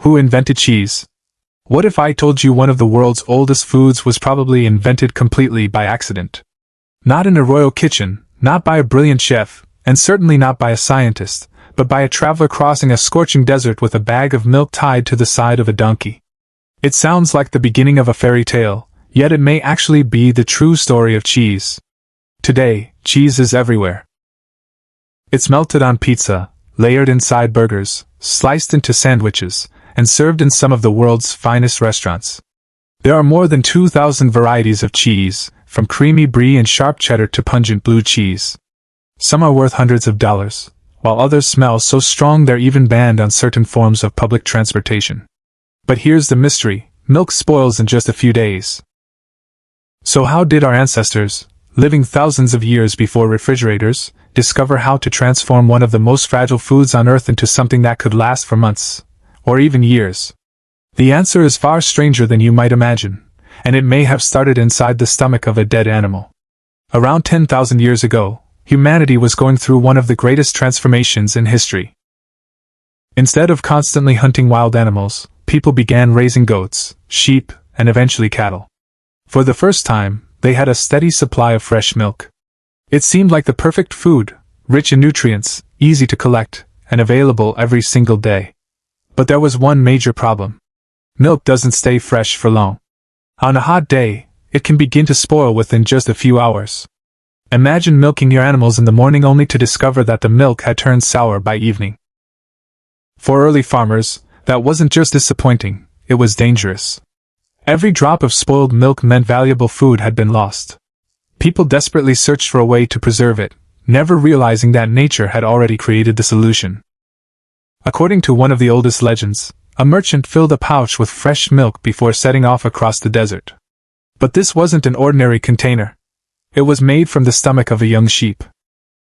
Who invented cheese? What if I told you one of the world's oldest foods was probably invented completely by accident? Not in a royal kitchen, not by a brilliant chef, and certainly not by a scientist, but by a traveler crossing a scorching desert with a bag of milk tied to the side of a donkey. It sounds like the beginning of a fairy tale, yet it may actually be the true story of cheese. Today, cheese is everywhere. It's melted on pizza, layered inside burgers, sliced into sandwiches, and served in some of the world's finest restaurants. There are more than 2,000 varieties of cheese, from creamy brie and sharp cheddar to pungent blue cheese. Some are worth hundreds of dollars, while others smell so strong they're even banned on certain forms of public transportation. But here's the mystery: milk spoils in just a few days. So how did our ancestors, living thousands of years before refrigerators, discover how to transform one of the most fragile foods on Earth into something that could last for months, or even years? The answer is far stranger than you might imagine, and it may have started inside the stomach of a dead animal. Around 10,000 years ago, humanity was going through one of the greatest transformations in history. Instead of constantly hunting wild animals, people began raising goats, sheep, and eventually cattle. For the first time, they had a steady supply of fresh milk. It seemed like the perfect food, rich in nutrients, easy to collect, and available every single day. But there was one major problem. Milk doesn't stay fresh for long. On a hot day, it can begin to spoil within just a few hours. Imagine milking your animals in the morning only to discover that the milk had turned sour by evening. For early farmers, that wasn't just disappointing, it was dangerous. Every drop of spoiled milk meant valuable food had been lost. People desperately searched for a way to preserve it, never realizing that nature had already created the solution. According to one of the oldest legends, a merchant filled a pouch with fresh milk before setting off across the desert. But this wasn't an ordinary container. It was made from the stomach of a young sheep.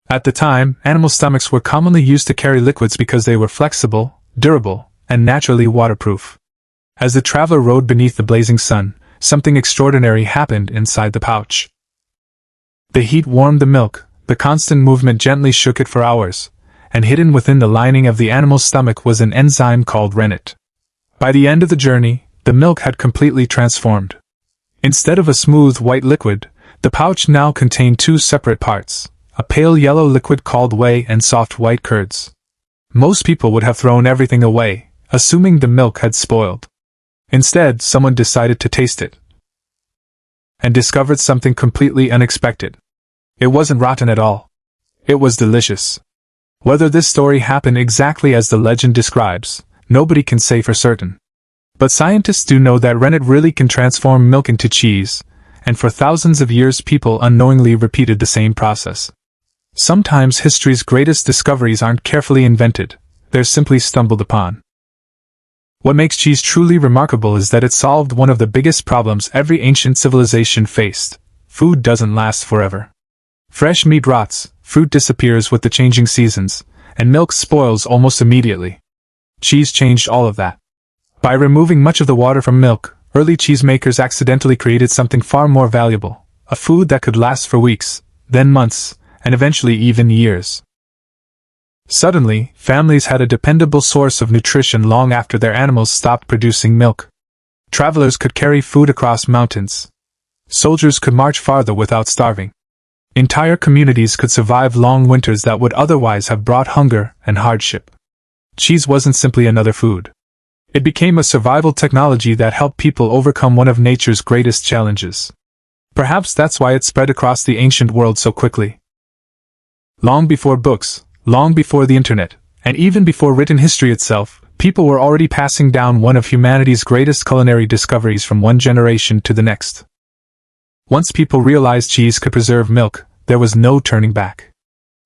At the time, animal stomachs were commonly used to carry liquids because they were flexible, durable, and naturally waterproof. As the traveler rode beneath the blazing sun, something extraordinary happened inside the pouch. The heat warmed the milk, the constant movement gently shook it for hours, and hidden within the lining of the animal's stomach was an enzyme called rennet. By the end of the journey, the milk had completely transformed. Instead of a smooth white liquid, the pouch now contained two separate parts, a pale yellow liquid called whey and soft white curds. Most people would have thrown everything away, assuming the milk had spoiled. Instead, someone decided to taste it, and discovered something completely unexpected. It wasn't rotten at all. It was delicious. Whether this story happened exactly as the legend describes, nobody can say for certain. But scientists do know that rennet really can transform milk into cheese, and for thousands of years people unknowingly repeated the same process. Sometimes history's greatest discoveries aren't carefully invented, they're simply stumbled upon. What makes cheese truly remarkable is that it solved one of the biggest problems every ancient civilization faced: food doesn't last forever. Fresh meat rots, fruit disappears with the changing seasons, and milk spoils almost immediately. Cheese changed all of that. By removing much of the water from milk, early cheesemakers accidentally created something far more valuable, a food that could last for weeks, then months, and eventually even years. Suddenly, families had a dependable source of nutrition long after their animals stopped producing milk. Travelers could carry food across mountains. Soldiers could march farther without starving. Entire communities could survive long winters that would otherwise have brought hunger and hardship. Cheese wasn't simply another food. It became a survival technology that helped people overcome one of nature's greatest challenges. Perhaps that's why it spread across the ancient world so quickly. Long before books, long before the internet, and even before written history itself, people were already passing down one of humanity's greatest culinary discoveries from one generation to the next. Once people realized cheese could preserve milk, there was no turning back.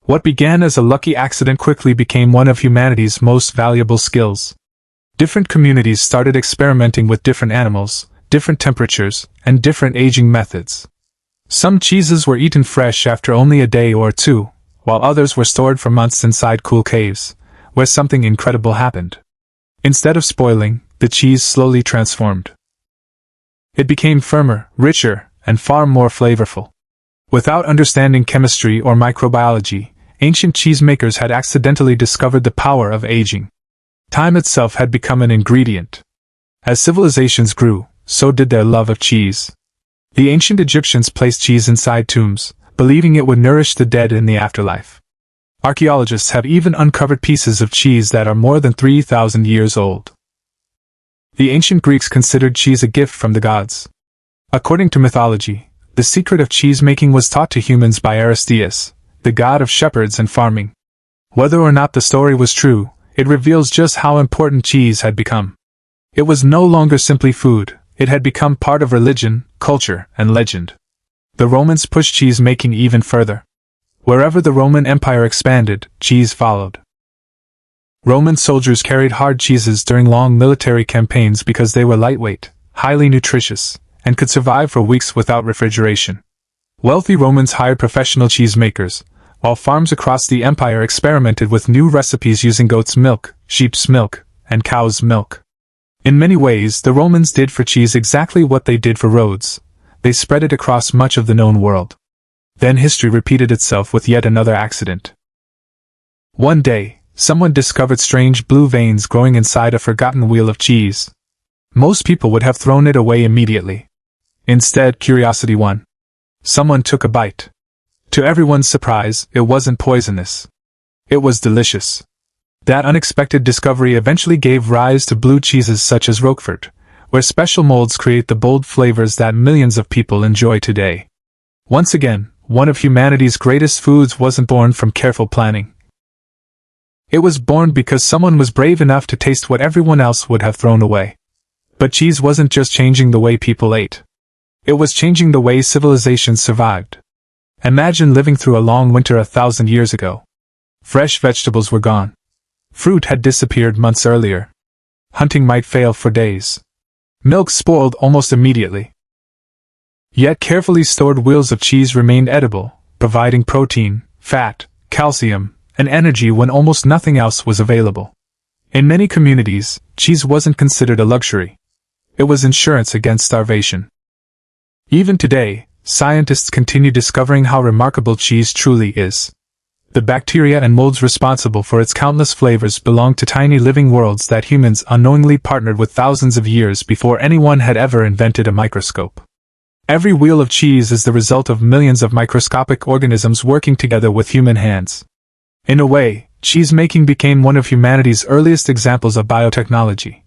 What began as a lucky accident quickly became one of humanity's most valuable skills. Different communities started experimenting with different animals, different temperatures, and different aging methods. Some cheeses were eaten fresh after only a day or two, while others were stored for months inside cool caves, where something incredible happened. Instead of spoiling, the cheese slowly transformed. It became firmer, richer, and far more flavorful. Without understanding chemistry or microbiology, ancient cheesemakers had accidentally discovered the power of aging. Time itself had become an ingredient. As civilizations grew, so did their love of cheese. The ancient Egyptians placed cheese inside tombs, believing it would nourish the dead in the afterlife. Archaeologists have even uncovered pieces of cheese that are more than 3,000 years old. The ancient Greeks considered cheese a gift from the gods. According to mythology, the secret of cheesemaking was taught to humans by Aristeus, the god of shepherds and farming. Whether or not the story was true, it reveals just how important cheese had become. It was no longer simply food, it had become part of religion, culture, and legend. The Romans pushed cheese-making even further. Wherever the Roman Empire expanded, cheese followed. Roman soldiers carried hard cheeses during long military campaigns because they were lightweight, highly nutritious, and could survive for weeks without refrigeration. Wealthy Romans hired professional cheesemakers, while farms across the empire experimented with new recipes using goat's milk, sheep's milk, and cow's milk. In many ways, the Romans did for cheese exactly what they did for roads. They spread it across much of the known world. Then history repeated itself with yet another accident. One day, someone discovered strange blue veins growing inside a forgotten wheel of cheese. Most people would have thrown it away immediately. Instead, curiosity won. Someone took a bite. To everyone's surprise, it wasn't poisonous. It was delicious. That unexpected discovery eventually gave rise to blue cheeses such as Roquefort, where special molds create the bold flavors that millions of people enjoy today. Once again, one of humanity's greatest foods wasn't born from careful planning. It was born because someone was brave enough to taste what everyone else would have thrown away. But cheese wasn't just changing the way people ate. It was changing the way civilizations survived. Imagine living through a long winter 1,000 years ago. Fresh vegetables were gone. Fruit had disappeared months earlier. Hunting might fail for days. Milk spoiled almost immediately. Yet carefully stored wheels of cheese remained edible, providing protein, fat, calcium, and energy when almost nothing else was available. In many communities, cheese wasn't considered a luxury. It was insurance against starvation. Even today, scientists continue discovering how remarkable cheese truly is. The bacteria and molds responsible for its countless flavors belong to tiny living worlds that humans unknowingly partnered with thousands of years before anyone had ever invented a microscope. Every wheel of cheese is the result of millions of microscopic organisms working together with human hands. In a way, cheesemaking became one of humanity's earliest examples of biotechnology.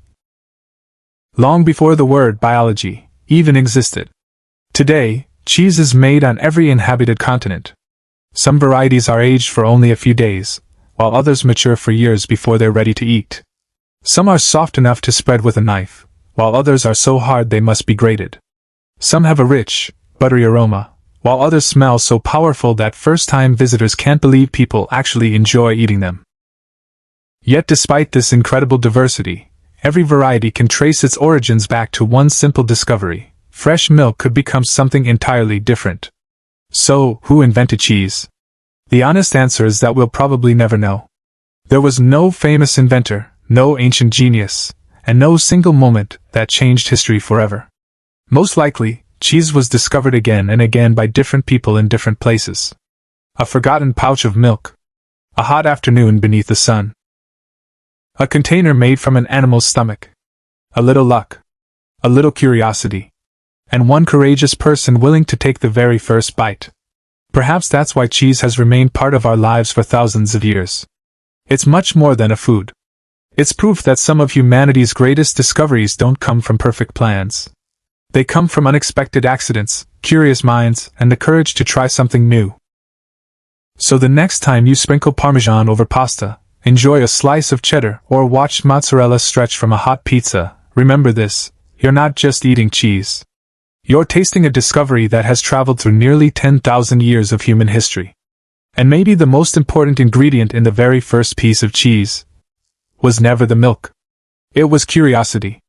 Long before the word biology even existed. Today, cheese is made on every inhabited continent. Some varieties are aged for only a few days, while others mature for years before they're ready to eat. Some are soft enough to spread with a knife, while others are so hard they must be grated. Some have a rich, buttery aroma, while others smell so powerful that first-time visitors can't believe people actually enjoy eating them. Yet despite this incredible diversity, every variety can trace its origins back to one simple discovery: fresh milk could become something entirely different. So, who invented cheese? The honest answer is that we'll probably never know. There was no famous inventor, no ancient genius, and no single moment that changed history forever. Most likely, cheese was discovered again and again by different people in different places. A forgotten pouch of milk. A hot afternoon beneath the sun. A container made from an animal's stomach. A little luck. A little curiosity. And one courageous person willing to take the very first bite. Perhaps that's why cheese has remained part of our lives for thousands of years. It's much more than a food. It's proof that some of humanity's greatest discoveries don't come from perfect plans. They come from unexpected accidents, curious minds, and the courage to try something new. So the next time you sprinkle Parmesan over pasta, enjoy a slice of cheddar, or watch mozzarella stretch from a hot pizza, remember this: you're not just eating cheese. You're tasting a discovery that has traveled through nearly 10,000 years of human history. And maybe the most important ingredient in the very first piece of cheese was never the milk. It was curiosity.